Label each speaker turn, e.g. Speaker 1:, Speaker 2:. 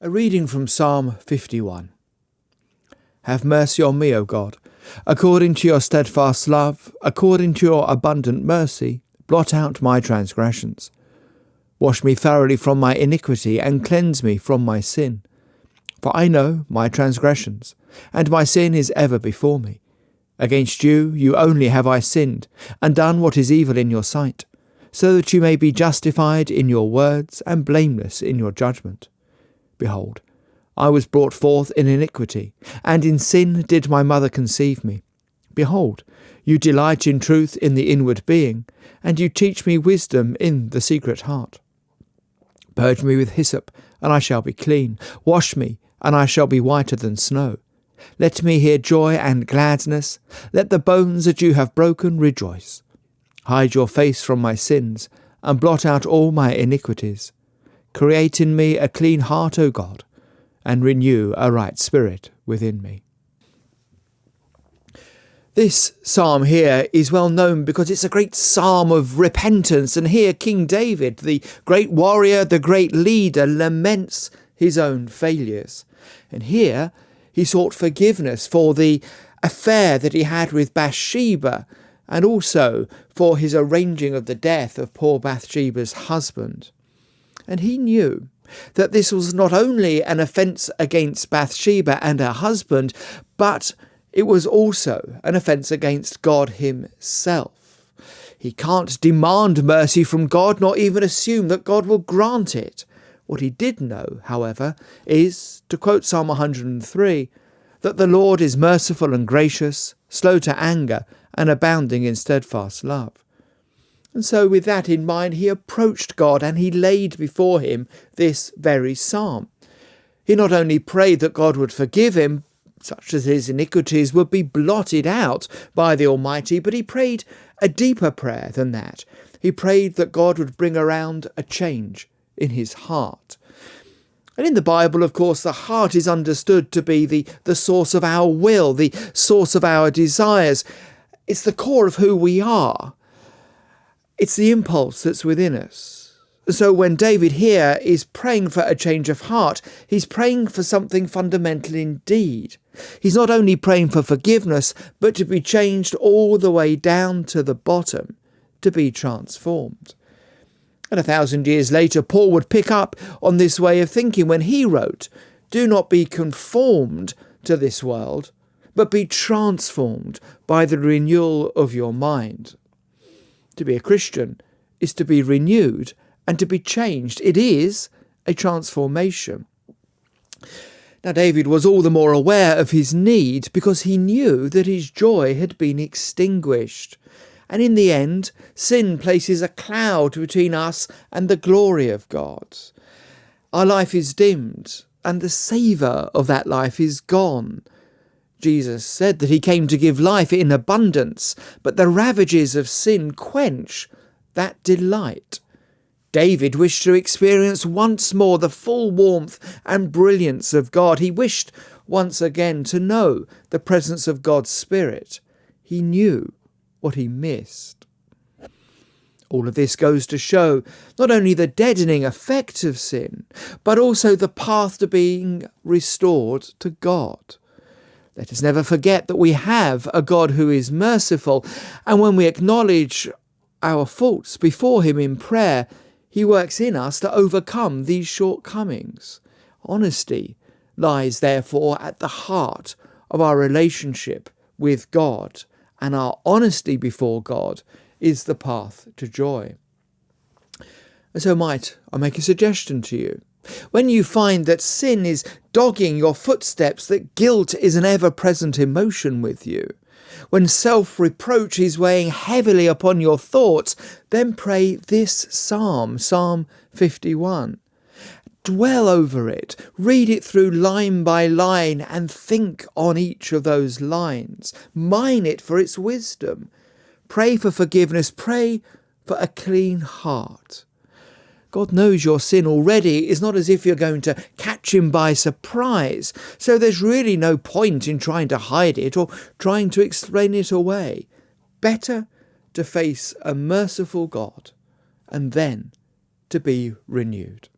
Speaker 1: A reading from Psalm 51. Have mercy on me, O God, according to your steadfast love, according to your abundant mercy, blot out my transgressions. Wash me thoroughly from my iniquity and cleanse me from my sin. For I know my transgressions, and my sin is ever before me. Against you, you only have I sinned, and done what is evil in your sight, so that you may be justified in your words and blameless in your judgment. Behold, I was brought forth in iniquity, and in sin did my mother conceive me. Behold, you delight in truth in the inward being, and you teach me wisdom in the secret heart. Purge me with hyssop, and I shall be clean. Wash me, and I shall be whiter than snow. Let me hear joy and gladness. Let the bones that you have broken rejoice. Hide your face from my sins, and blot out all my iniquities. Create in me a clean heart, O God, and renew a right spirit within me. This psalm here is well known because it's a great psalm of repentance, and here King David, the great warrior, the great leader, laments his own failures. And here he sought forgiveness for the affair that he had with Bathsheba, and also for his arranging of the death of poor Bathsheba's husband. And he knew that this was not only an offence against Bathsheba and her husband, but it was also an offence against God himself. He can't demand mercy from God, nor even assume that God will grant it. What he did know, however, is, to quote Psalm 103, that the Lord is merciful and gracious, slow to anger, and abounding in steadfast love. And so with that in mind, he approached God and he laid before him this very psalm. He not only prayed that God would forgive him, such as his iniquities would be blotted out by the Almighty, but he prayed a deeper prayer than that. He prayed that God would bring around a change in his heart. And in the Bible, of course, the heart is understood to be the source of our will, the source of our desires. It's the core of who we are. It's the impulse that's within us. So when David here is praying for a change of heart, he's praying for something fundamental indeed. He's not only praying for forgiveness, but to be changed all the way down to the bottom, to be transformed. And 1,000 years later, Paul would pick up on this way of thinking when he wrote, "Do not be conformed to this world, but be transformed by the renewal of your mind." To be a Christian is to be renewed and to be changed. It is a transformation. Now, David was all the more aware of his need because he knew that his joy had been extinguished. And in the end, sin places a cloud between us and the glory of God. Our life is dimmed, and the savour of that life is gone. Jesus said that he came to give life in abundance, but the ravages of sin quench that delight. David wished to experience once more the full warmth and brilliance of God. He wished once again to know the presence of God's Spirit. He knew what he missed. All of this goes to show not only the deadening effect of sin, but also the path to being restored to God. Let us never forget that we have a God who is merciful, and when we acknowledge our faults before him in prayer, he works in us to overcome these shortcomings. Honesty lies therefore at the heart of our relationship with God, and our honesty before God is the path to joy. And so might I make a suggestion to you? When you find that sin is dogging your footsteps, that guilt is an ever-present emotion with you, when self-reproach is weighing heavily upon your thoughts, then pray this psalm, Psalm 51. Dwell over it, read it through line by line, and think on each of those lines. Mine it for its wisdom. Pray for forgiveness, pray for a clean heart. God knows your sin already. It's not as if you're going to catch him by surprise. So there's really no point in trying to hide it or trying to explain it away. Better to face a merciful God and then to be renewed.